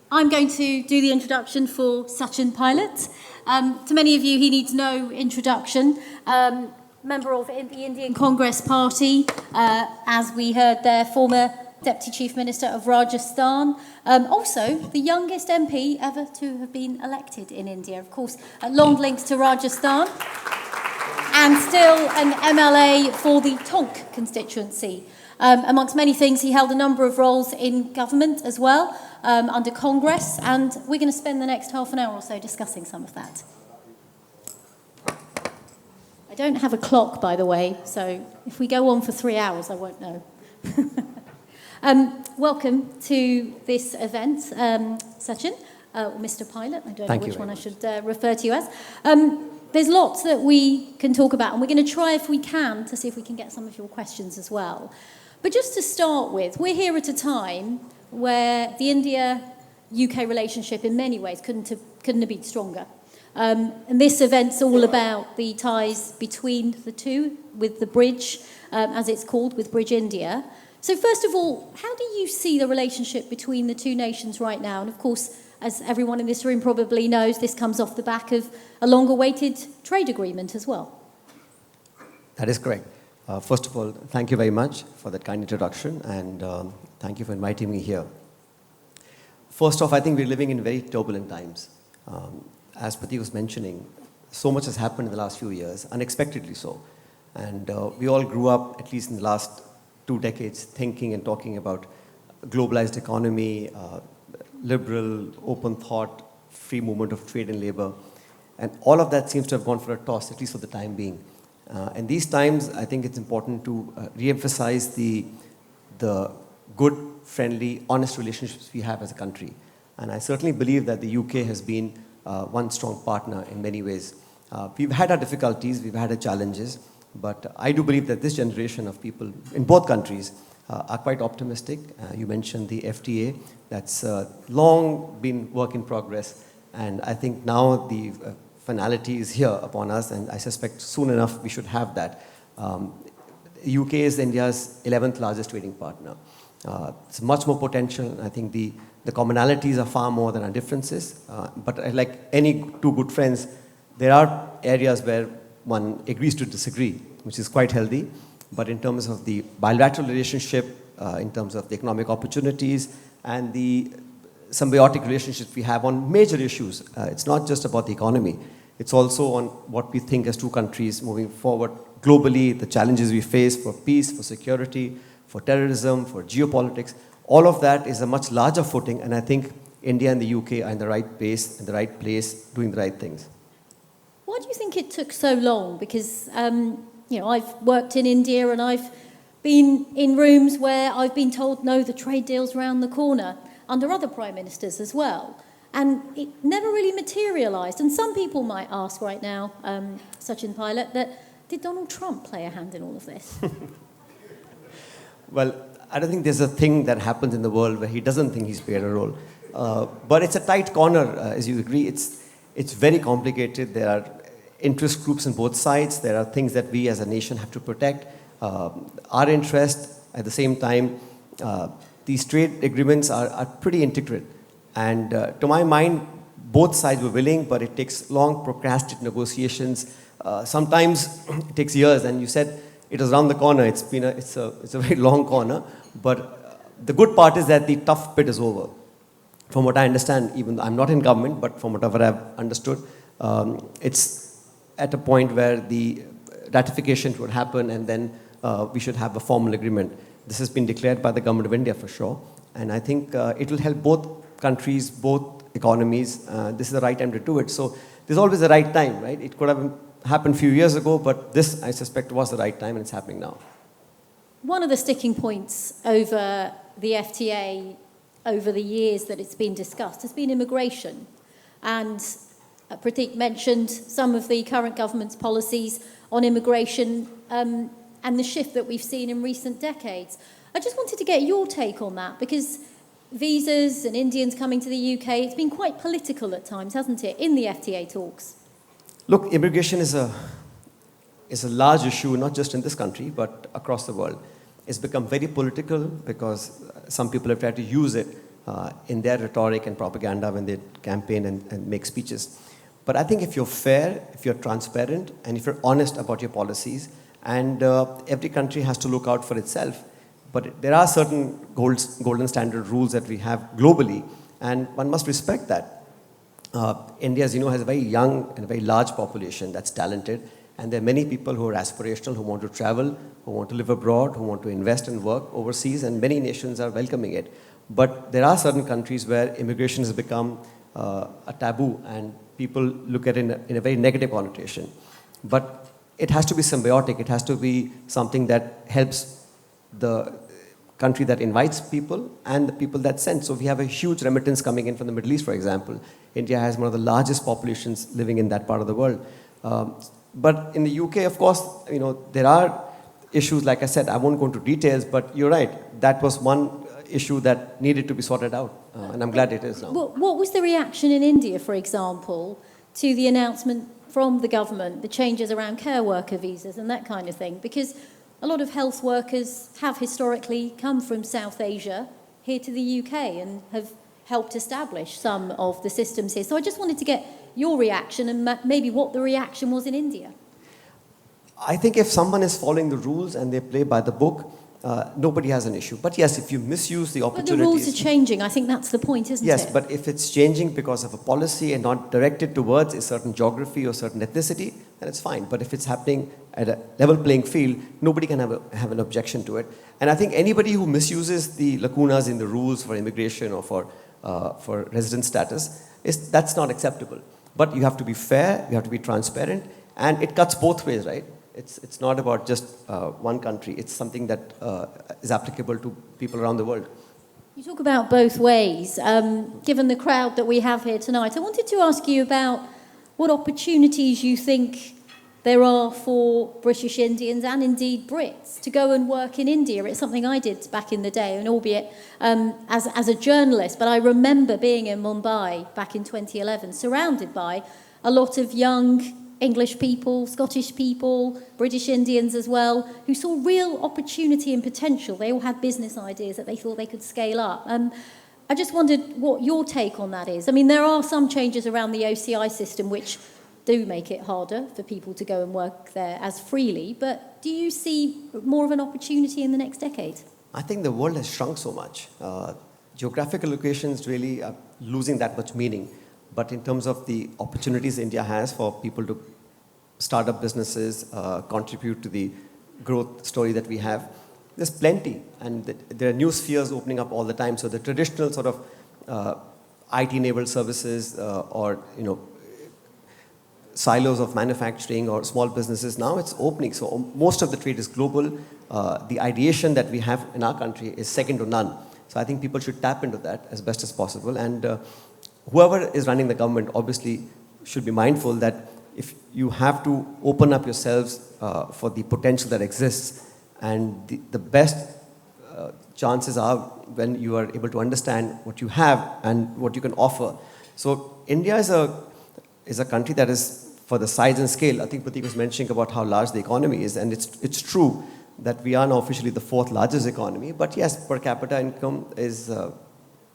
I'm going to do the introduction for Sachin Pilot. To many of you, he needs no introduction. Member of the Indian Congress Party, as we heard there, former Deputy Chief Minister of Rajasthan. Also, the youngest MP ever to have been elected in India. Of course, long links to Rajasthan. And still an MLA for the Tonk constituency. Amongst many things, he held a number of roles in government as well, under Congress, and we're going to spend the next half an hour or so discussing some of that. I don't have a clock, by the way, so if we go on for 3 hours, I won't know. Welcome to this event, Sachin, or Mr. Pilot. I don't know which one I should refer to you as. There's lots that we can talk about, and we're going to try, if we can, to see if we can get some of your questions as well. But just to start with, we're here at a time where the India-UK relationship in many ways couldn't have been stronger. And this event's all about the ties between the two, with the bridge, as it's called, with Bridge India. So first of all, how do you see the relationship between the two nations right now? And of course, as everyone in this room probably knows, this comes off the back of a long-awaited trade agreement as well. That is correct. First of all, thank you very much for that kind introduction, and thank you for inviting me here. First off, I think we're living in very turbulent times. As Pati was mentioning, so much has happened in the last few years, unexpectedly so. And we all grew up, at least in the last 2 decades, thinking and talking about a globalized economy, liberal, open thought, free movement of trade and labor. And all of that seems to have gone for a toss, at least for the time being. And these times, I think it's important to re-emphasize the good, friendly, honest relationships we have as a country. And I certainly believe that the UK has been one strong partner in many ways. We've had our difficulties, we've had our challenges, but I do believe that this generation of people in both countries are quite optimistic. You mentioned the FTA, that's long been work in progress, and I think now the finality is here upon us, and I suspect soon enough we should have that. UK is India's 11th largest trading partner. It's much more potential. I think the commonalities are far more than our differences, but like any two good friends, there are areas where one agrees to disagree, which is quite healthy. But in terms of the bilateral relationship, in terms of the economic opportunities, and the symbiotic relationships we have on major issues, it's not just about the economy. It's also on what we think as two countries moving forward globally, the challenges we face for peace, for security, for terrorism, for geopolitics. All of that is a much larger footing, and I think India and the UK are in the right pace, in the right place, doing the right things. Why do you think it took so long? Because I've worked in India, and I've been in rooms where I've been told, no, the trade deal's round the corner, under other prime ministers as well. And it never really materialised. And some people might ask right now, Sachin Pilot, that did Donald Trump play a hand in all of this? Well, I don't think there's a thing that happens in the world where he doesn't think he's played a role. But it's a tight corner, as you agree. It's very complicated. There are interest groups on both sides. There are things that we as a nation have to protect. Our interest, at the same time, these trade agreements are pretty intricate. And to my mind, both sides were willing, but it takes long, procrastinated negotiations. Sometimes it takes years, and you said it was around the corner. It's a very long corner. But the good part is that the tough bit is over. From what I understand, even though I'm not in government, but from whatever I've understood, it's at a point where the ratification would happen, and then we should have a formal agreement. This has been declared by the government of India for sure. And I think it will help both countries, both economies. This is the right time to do it. So there's always the right time, right? It could have happened a few years ago, but this, I suspect, was the right time, and it's happening now. One of the sticking points over the FTA over the years that it's been discussed has been immigration. And Pratik mentioned some of the current government's policies on immigration and the shift that we've seen in recent decades. I just wanted to get your take on that, because visas and Indians coming to the UK, it's been quite political at times, hasn't it, in the FTA talks? Look, immigration is a large issue, not just in this country, but across the world. It's become very political because some people have tried to use it in their rhetoric and propaganda when they campaign and make speeches. But I think if you're fair, if you're transparent, and if you're honest about your policies, and every country has to look out for itself. But there are certain golden standard rules that we have globally, and one must respect that. India, as you know, has a very young and a very large population that's talented, and there are many people who are aspirational, who want to travel, who want to live abroad, who want to invest and work overseas, and many nations are welcoming it. But there are certain countries where immigration has become a taboo, and people look at it in a very negative connotation. But it has to be symbiotic. It has to be something that helps the country that invites people and the people that send. So we have a huge remittance coming in from the Middle East, for example. India has one of the largest populations living in that part of the world. But in the UK, of course, there are issues, like I said, I won't go into details, but you're right. That was one issue that needed to be sorted out, and I'm glad it is now. What was the reaction in India, for example, to the announcement from the government, the changes around care worker visas and that kind of thing? Because a lot of health workers have historically come from South Asia here to the UK and have helped establish some of the systems here. So I just wanted to get your reaction and maybe what the reaction was in India. I think if someone is following the rules and they play by the book, nobody has an issue. But yes, if you misuse the opportunities... But the rules are changing. I think that's the point, isn't it? Yes, but if it's changing because of a policy and not directed towards a certain geography or certain ethnicity, then it's fine. But if it's happening at a level playing field, nobody can have an objection to it. And I think anybody who misuses the lacunas in the rules for immigration or for resident status, that's not acceptable. But you have to be fair, you have to be transparent, and it cuts both ways, right? It's not about just one country. It's something that is applicable to people around the world. You talk about both ways. Given the crowd that we have here tonight, I wanted to ask you about what opportunities you think there are for British Indians and indeed Brits to go and work in India. It's something I did back in the day, and albeit as a journalist, but I remember being in Mumbai back in 2011, surrounded by a lot of young English people, Scottish people, British Indians as well, who saw real opportunity and potential. They all had business ideas that they thought they could scale up. I just wondered what your take on that is. I mean, there are some changes around the OCI system which do make it harder for people to go and work there as freely, but do you see more of an opportunity in the next decade? I think the world has shrunk so much. Geographical locations really are losing that much meaning. But in terms of the opportunities India has for people to start up businesses, contribute to the growth story that we have, there's plenty. And there are new spheres opening up all the time. So the traditional sort of IT-enabled services or silos of manufacturing or small businesses, now it's opening. So most of the trade is global. The ideation that we have in our country is second to none. So I think people should tap into that as best as possible. And whoever is running the government obviously should be mindful that if you have to open up yourselves for the potential that exists, and the best chances are when you are able to understand what you have and what you can offer. So India is a country that is, for the size and scale, I think Pratik was mentioning about how large the economy is, and it's true that we are now officially the 4th largest economy, but yes, per capita income is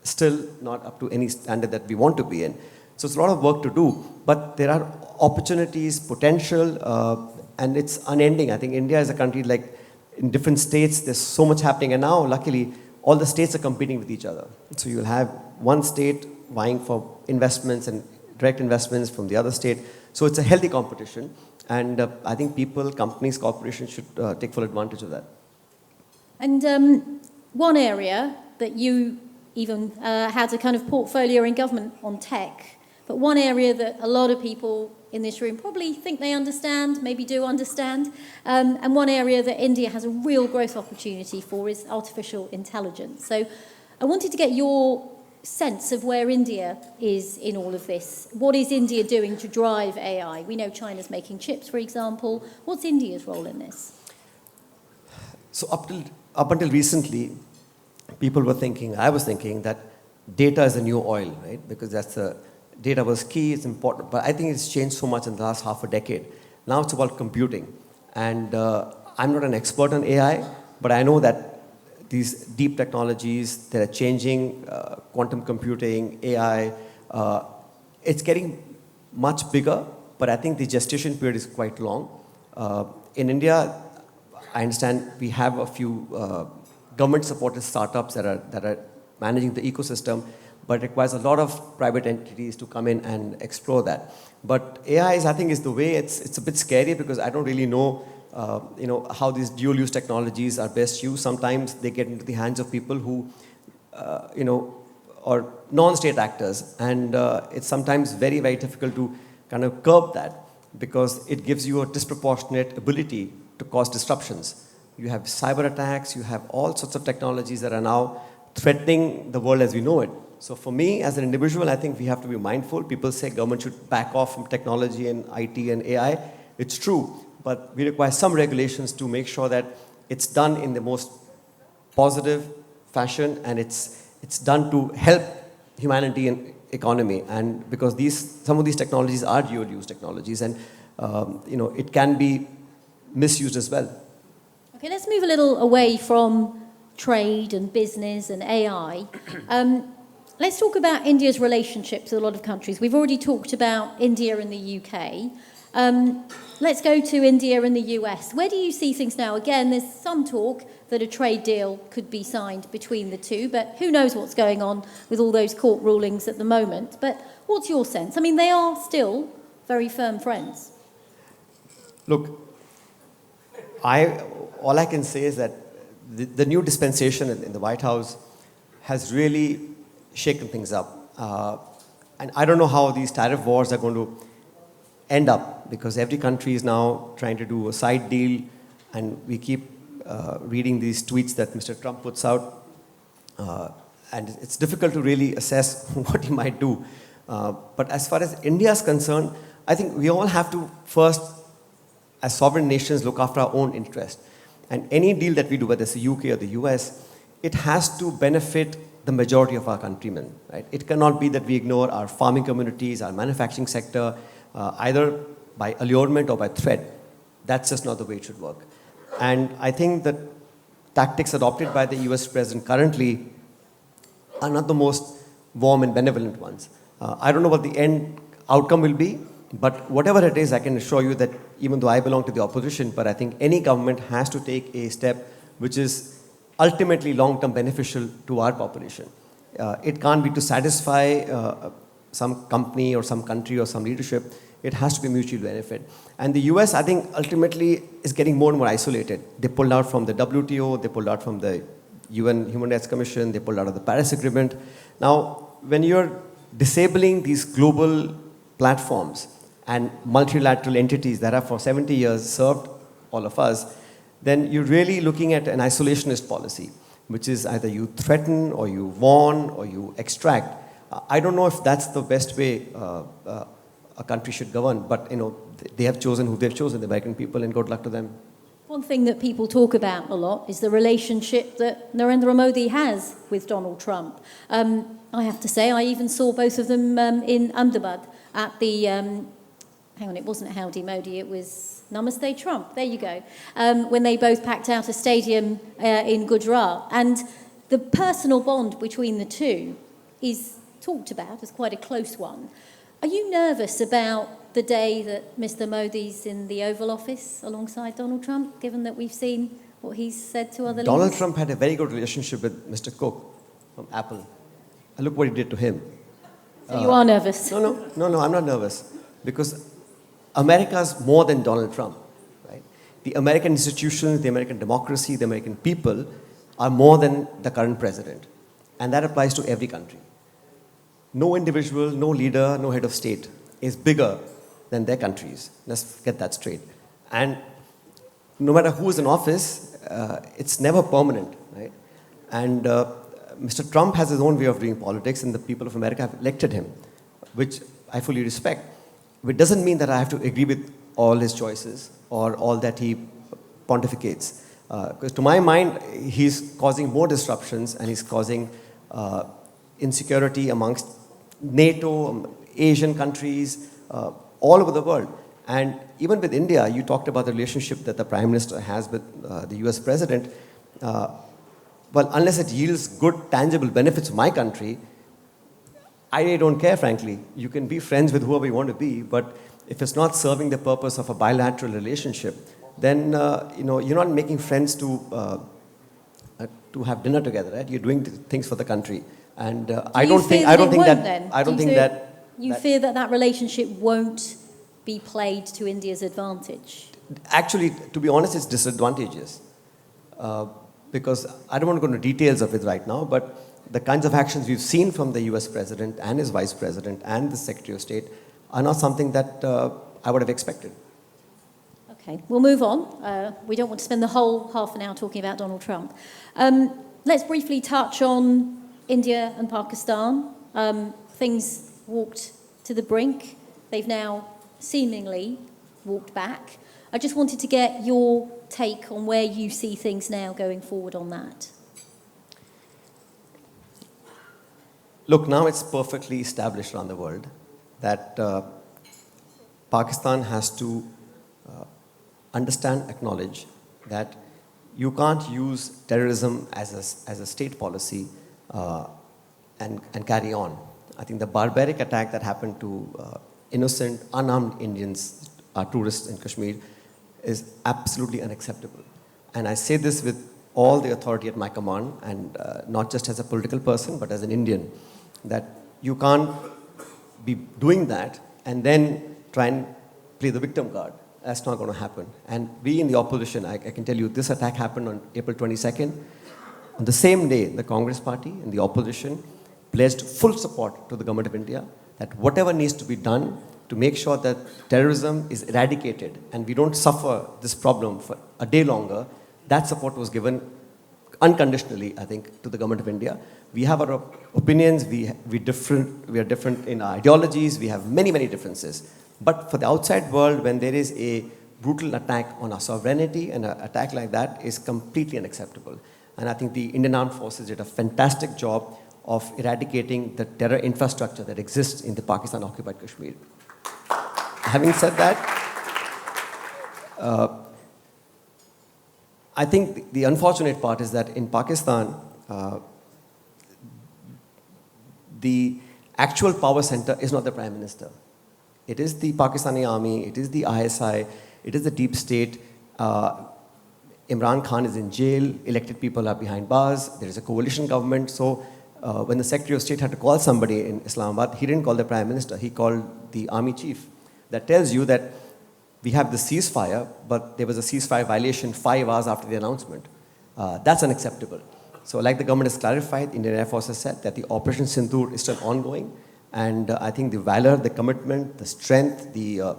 still not up to any standard that we want to be in. So it's a lot of work to do, but there are opportunities, potential, and it's unending. I think India is a country like in different states, there's so much happening, and now luckily all the states are competing with each other. So you'll have one state vying for investments and direct investments from the other state. So it's a healthy competition, and I think people, companies, corporations should take full advantage of that. And one area that you even had a kind of portfolio in government on tech, but one area that a lot of people in this room probably think they understand, maybe do understand, and one area that India has a real growth opportunity for is artificial intelligence. So I wanted to get your sense of where India is in all of this. What is India doing to drive AI? We know China's making chips, for example. What's India's role in this? So up until recently, people were thinking, I was thinking, that data is the new oil, right? Because data was key, it's important. But I think it's changed so much in the last half a decade. Now it's about computing. And I'm not an expert on AI, but I know that these deep technologies that are changing, quantum computing, AI. It's getting much bigger, but I think the gestation period is quite long. In India, I understand we have a few government-supported startups that are managing the ecosystem, but it requires a lot of private entities to come in and explore that. But AI I think, is the way. It's a bit scary because I don't really know, how these dual-use technologies are best used. Sometimes they get into the hands of people who, are non-state actors, and it's sometimes very, very difficult to kind of curb that because it gives you a disproportionate ability to cause disruptions. You have cyber attacks, you have all sorts of technologies that are now threatening the world as we know it. So for me, as an individual, I think we have to be mindful. People say government should back off from technology and IT and AI. It's true, but we require some regulations to make sure that it's done in the most positive fashion and it's done to help humanity and economy. And because some of these technologies are dual-use technologies, and it can be misused as well. Okay, let's move a little away from trade and business and AI. Let's talk about India's relationships with a lot of countries. We've already talked about India and the UK. Let's go to India and the US. Where do you see things now? Again, there's some talk that a trade deal could be signed between the two, but who knows what's going on with all those court rulings at the moment. But what's your sense? I mean, they are still very firm friends. Look, all I can say is that the new dispensation in the White House has really shaken things up. And I don't know how these tariff wars are going to end up, because every country is now trying to do a side deal, and we keep reading these tweets that Mr. Trump puts out. And it's difficult to really assess what he might do. But as far as India is concerned, I think we all have to first, as sovereign nations, look after our own interest. And any deal that we do, whether it's the UK or the US, it has to benefit the majority of our countrymen. Right? It cannot be that we ignore our farming communities, our manufacturing sector, either by allurement or by threat. That's just not the way it should work. And I think that tactics adopted by the US president currently are not the most warm and benevolent ones. I don't know what the end outcome will be, but whatever it is, I can assure you that even though I belong to the opposition, but I think any government has to take a step which is ultimately long-term beneficial to our population. It can't be to satisfy some company or some country or some leadership. It has to be mutual benefit. And the US, I think, ultimately is getting more and more isolated. They pulled out from the WTO, they pulled out from the UN Human Rights Commission, they pulled out of the Paris Agreement. Now, when you're disabling these global platforms and multilateral entities that have for 70 years served all of us, then you're really looking at an isolationist policy, which is either you threaten or you warn or you extract. I don't know if that's the best way a country should govern, but they have chosen who they've chosen, the American people, and good luck to them. One thing that people talk about a lot is the relationship that Narendra Modi has with Donald Trump. I have to say, I even saw both of them in Ahmedabad at the, hang on, it wasn't Howdy Modi, it was Namaste Trump, there you go, when they both packed out a stadium in Gujarat. And the personal bond between the two is talked about as quite a close one. Are you nervous about the day that Mr. Modi's in the Oval Office alongside Donald Trump, given that we've seen what he's said to other leaders? Donald Trump had a very good relationship with Mr. Cook from Apple. And look what he did to him. So you are nervous? No, I'm not nervous. Because America's more than Donald Trump. Right? The American institutions, the American democracy, the American people are more than the current president. And that applies to every country. No individual, no leader, no head of state is bigger than their countries. Let's get that straight. And no matter who is in office, it's never permanent, right? And Mr. Trump has his own way of doing politics, and the people of America have elected him, which I fully respect. It doesn't mean that I have to agree with all his choices or all that he pontificates. Because to my mind, he's causing more disruptions, and he's causing insecurity amongst NATO, Asian countries, all over the world. And even with India, you talked about the relationship that the Prime Minister has with the US President. well, unless it yields good, tangible benefits to my country, I really don't care, frankly. You can be friends with whoever you want to be, but if it's not serving the purpose of a bilateral relationship, then you're not making friends to have dinner together, right? You're doing things for the country, and I don't think that. You fear that relationship won't be played to India's advantage? Actually, to be honest, it's disadvantageous. Because I don't want to go into details of it right now, but the kinds of actions we've seen from the US President and his Vice President and the Secretary of State are not something that I would have expected. Okay, we'll move on. We don't want to spend the whole half an hour talking about Donald Trump. Let's briefly touch on India and Pakistan. Things walked to the brink. They've now seemingly walked back. I just wanted to get your take on where you see things now going forward on that. Look, now it's perfectly established around the world that Pakistan has to understand, acknowledge that you can't use terrorism as a state policy and carry on. I think the barbaric attack that happened to innocent, unarmed Indians, tourists in Kashmir, is absolutely unacceptable. And I say this with all the authority at my command, and not just as a political person, but as an Indian, that you can't be doing that and then try and play the victim card. That's not going to happen. And we in the opposition, I can tell you, this attack happened on April 22nd. On the same day, the Congress party and the opposition pledged full support to the government of India that whatever needs to be done to make sure that terrorism is eradicated and we don't suffer this problem for a day longer, that support was given unconditionally, I think, to the government of India. We have our opinions, we are different in our ideologies, we have many, many differences. But for the outside world, when there is a brutal attack on our sovereignty, and an attack like that is completely unacceptable. And I think the Indian Armed Forces did a fantastic job of eradicating the terror infrastructure that exists in the Pakistan-occupied Kashmir. Having said that, I think the unfortunate part is that in Pakistan, the actual power center is not the Prime Minister. It is the Pakistani army, it is the ISI, it is the deep state. Imran Khan is in jail, elected people are behind bars, there is a coalition government. So when the Secretary of State had to call somebody in Islamabad, he didn't call the Prime Minister, he called the army chief. That tells you that we have the ceasefire, but there was a ceasefire violation 5 hours after the announcement. That's unacceptable. So like the government has clarified, the Indian Air Force has said that the Operation Sindoor is still ongoing. And I think the valor, the commitment, the strength, the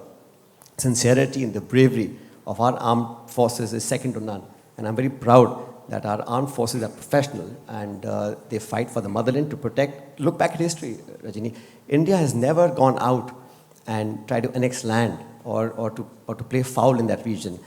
sincerity and the bravery of our armed forces is second to none. And I'm very proud that our armed forces are professional and they fight for the motherland to protect. Look back at history, Rajini. India has never gone out and tried to annex land or to play foul in that region.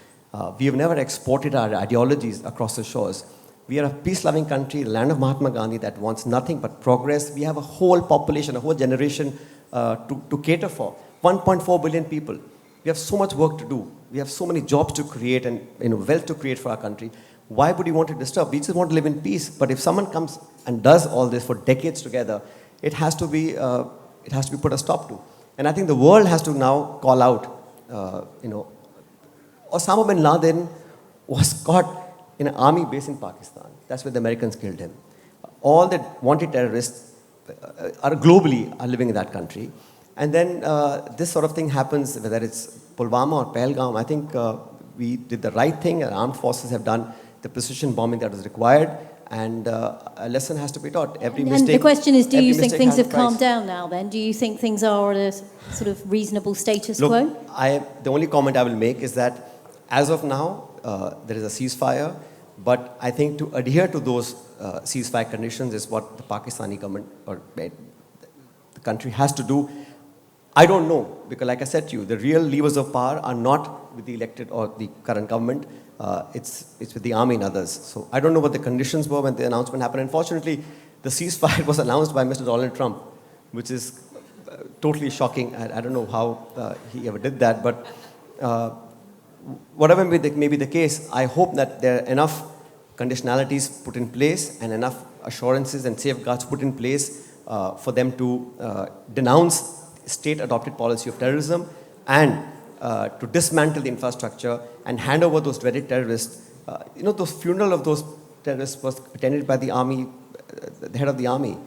We have never exported our ideologies across the shores. We are a peace-loving country, the land of Mahatma Gandhi that wants nothing but progress. We have a whole population, a whole generation to cater for. 1.4 billion people. We have so much work to do. We have so many jobs to create and wealth to create for our country. Why would we want to disturb? We just want to live in peace. But if someone comes and does all this for decades together, it has to be put a stop to. And I think the world has to now call out, Osama bin Laden was caught in an army base in Pakistan. That's where the Americans killed him. All the wanted terrorists are living in that country. And then this sort of thing happens, whether it's Pulwama or Pahalgam. I think we did the right thing, and armed forces have done the precision bombing that was required, and a lesson has to be taught. And the question is, do you think things have calmed down now then? Do you think things are at a sort of reasonable status quo? Look, the only comment I will make is that as of now, there is a ceasefire, but I think to adhere to those ceasefire conditions is what the Pakistani government or the country has to do. I don't know, because like I said to you, the real levers of power are not with the elected or the current government. It's with the army and others. So I don't know what the conditions were when the announcement happened. Unfortunately, the ceasefire was announced by Mr. Donald Trump, which is totally shocking. I don't know how he ever did that, but whatever may be the case, I hope that there are enough conditionalities put in place and enough assurances and safeguards put in place for them to denounce state-adopted policy of terrorism and to dismantle the infrastructure and hand over those dreaded terrorists. Those funeral of those terrorists was attended by the army, the head of the army.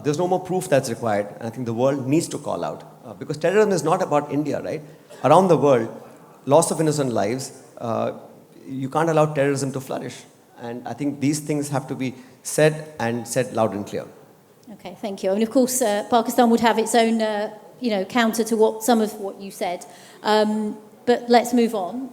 There's no more proof that's required, and I think the world needs to call out. Because terrorism is not about India, right? Around the world, loss of innocent lives, you can't allow terrorism to flourish. And I think these things have to be said and said loud and clear. Okay, thank you. And of course, Pakistan would have its own, counter to some of what you said. But let's move on.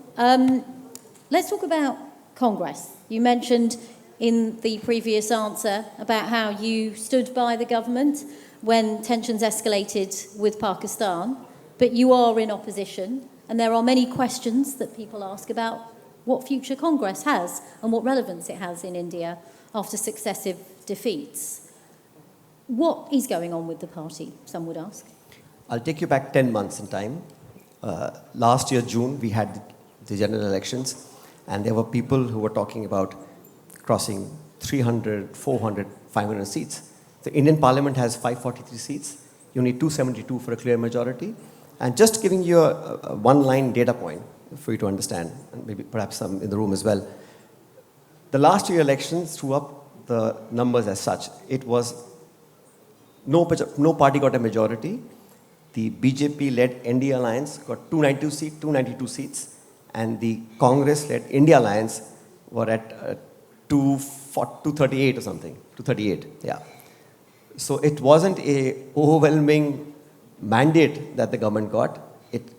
Let's talk about Congress. You mentioned in the previous answer about how you stood by the government when tensions escalated with Pakistan, but you are in opposition, and there are many questions that people ask about what future Congress has and what relevance it has in India after successive defeats. What is going on with the party, some would ask? I'll take you back 10 months in time. Last year, June, we had the general elections, and there were people who were talking about crossing 300, 400, 500 seats. The Indian Parliament has 543 seats. You need 272 for a clear majority. And just giving you a one-line data point for you to understand, and maybe perhaps some in the room as well. The last year elections threw up the numbers as such. It was no party got a majority. The BJP-led India Alliance got 292 seats, and the Congress-led India Alliance were at 238 or something, 238, yeah. So it wasn't a overwhelming mandate that the government got.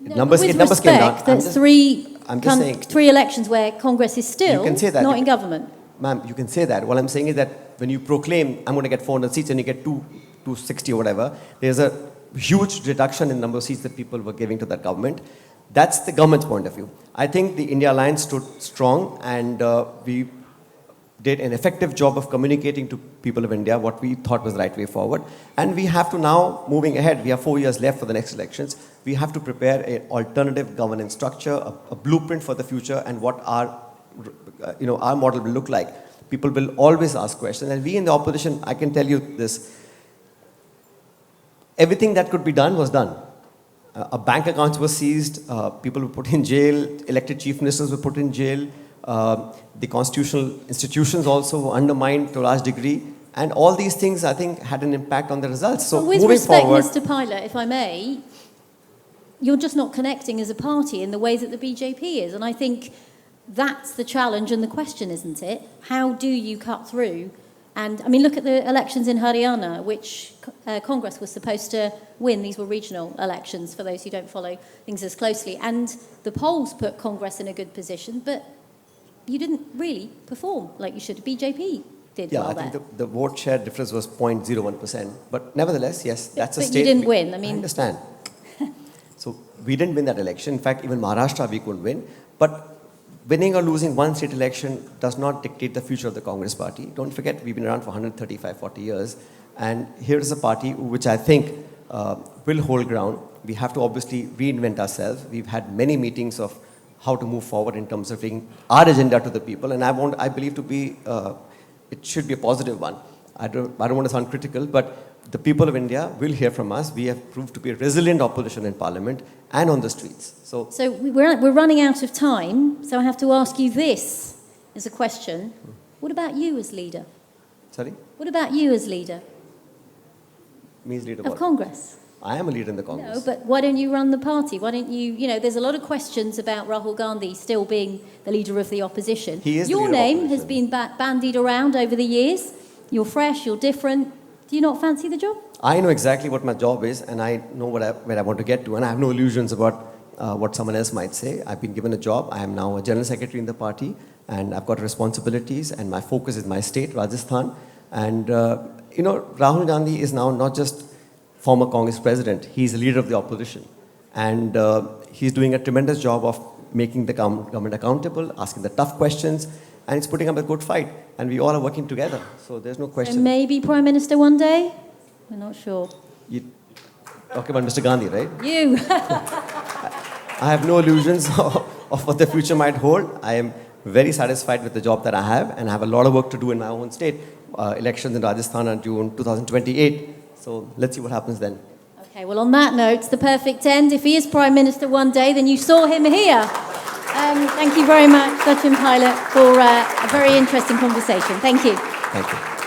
Numbers came down. There's three elections where Congress is still not in government. Ma'am, you can say that. What I'm saying is that when you proclaim, I'm going to get 400 seats and you get 260 or whatever, there's a huge reduction in number of seats that people were giving to that government. That's the government's point of view. I think the India Alliance stood strong, and we did an effective job of communicating to people of India what we thought was the right way forward. And we have to now, moving ahead, we have 4 years left for the next elections, we have to prepare an alternative governance structure, a blueprint for the future, and what our model will look like. People will always ask questions, and we in the opposition, I can tell you this, everything that could be done was done. Bank accounts were seized, people were put in jail, elected chief ministers were put in jail, the constitutional institutions also were undermined to a large degree, and all these things, I think, had an impact on the results. So with moving respect, forward, Mr. Pilot, if I may, you're just not connecting as a party in the way that the BJP is, and I think that's the challenge and the question, isn't it? How do you cut through? And, I mean, look at the elections in Haryana, which Congress was supposed to win. These were regional elections, for those who don't follow things as closely. And the polls put Congress in a good position, but you didn't really perform like you should. BJP did well there. I think the vote share difference was 0.01%. But nevertheless, yes, that's a state. But you didn't win. I understand. So we didn't win that election. In fact, even Maharashtra we couldn't win. But winning or losing one state election does not dictate the future of the Congress party. Don't forget, we've been around for 135, 40 years. And here is a party which I think will hold ground. We have to obviously reinvent ourselves. We've had many meetings of how to move forward in terms of bringing our agenda to the people. And I believe to be, it should be a positive one. I don't want to sound critical, but the people of India will hear from us. We have proved to be a resilient opposition in Parliament and on the streets. So we're running out of time, so I have to ask you this as a question. What about you as leader? Sorry? What about you as leader? Me as leader of what? Congress? I am a leader in the Congress. No, but why don't you run the party? Why don't you, there's a lot of questions about Rahul Gandhi still being the leader of the opposition. He is Your name has been bandied around over the years. You're fresh, you're different. Do you not fancy the job? I know exactly what my job is, and I know where I want to get to, and I have no illusions about what someone else might say. I've been given a job. I am now a general secretary in the party, and I've got responsibilities, and my focus is my state, Rajasthan. And, Rahul Gandhi is now not just former Congress president. He's a leader of the opposition. And he's doing a tremendous job of making the government accountable, asking the tough questions, and it's putting up a good fight. And we all are working together, so there's no question. And maybe Prime Minister one day? We're not sure. You talking about Mr. Gandhi, right? You. I have no illusions of what the future might hold. I am very satisfied with the job that I have, and I have a lot of work to do in my own state. Elections in Rajasthan are due in 2028. So let's see what happens then. Okay, well, on that note, it's the perfect end. If he is Prime Minister one day, then you saw him here. Thank you very much, Sachin Pilot, for a very interesting conversation. Thank you. Thank you.